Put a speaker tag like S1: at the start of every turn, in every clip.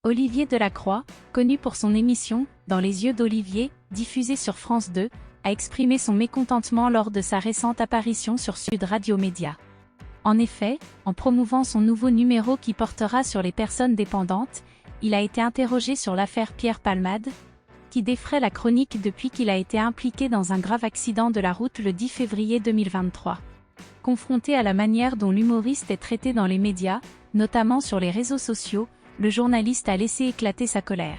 S1: Olivier Delacroix, connu pour son émission « Dans les yeux d'Olivier », diffusée sur France 2, a exprimé son mécontentement lors de sa récente apparition sur Sud Radio Média. En effet, en promouvant son nouveau numéro qui portera sur les personnes dépendantes, il a été interrogé sur l'affaire Pierre Palmade, qui défraie la chronique depuis qu'il a été impliqué dans un grave accident de la route le 10 février 2023. Confronté à la manière dont l'humoriste est traité dans les médias, notamment sur les réseaux sociaux, le journaliste a laissé éclater sa colère.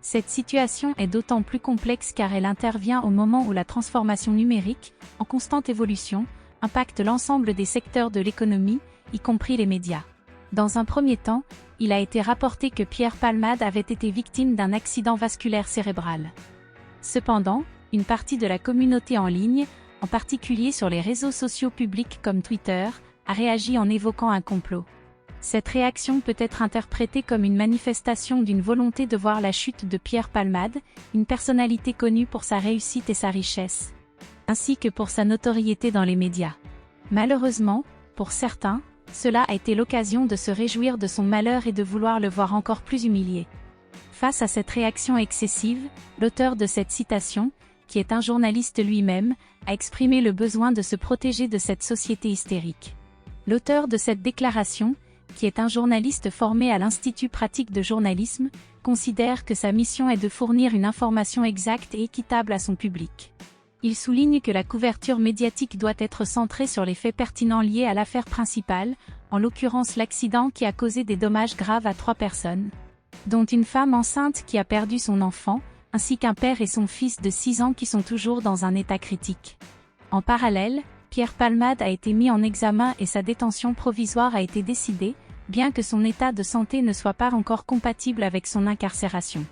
S1: Cette situation est d'autant plus complexe car elle intervient au moment où la transformation numérique, en constante évolution, impacte l'ensemble des secteurs de l'économie, y compris les médias. Dans un premier temps, il a été rapporté que Pierre Palmade avait été victime d'un accident vasculaire cérébral. Cependant, une partie de la communauté en ligne, en particulier sur les réseaux sociaux publics comme Twitter, a réagi en évoquant un complot. Cette réaction peut être interprétée comme une manifestation d'une volonté de voir la chute de Pierre Palmade, une personnalité connue pour sa réussite et sa richesse, ainsi que pour sa notoriété dans les médias. Malheureusement, pour certains, cela a été l'occasion de se réjouir de son malheur et de vouloir le voir encore plus humilié. Face à cette réaction excessive, l'auteur de cette citation, qui est un journaliste lui-même, a exprimé le besoin de se protéger de cette société hystérique. L'auteur de cette déclaration, qui est un journaliste formé à l'Institut pratique de journalisme, considère que sa mission est de fournir une information exacte et équitable à son public. Il souligne que la couverture médiatique doit être centrée sur les faits pertinents liés à l'affaire principale, en l'occurrence l'accident qui a causé des dommages graves à 3 personnes, dont une femme enceinte qui a perdu son enfant, ainsi qu'un père et son fils de 6 ans qui sont toujours dans un état critique. En parallèle, Pierre Palmade a été mis en examen et sa détention provisoire a été décidée, bien que son état de santé ne soit pas encore compatible avec son incarcération.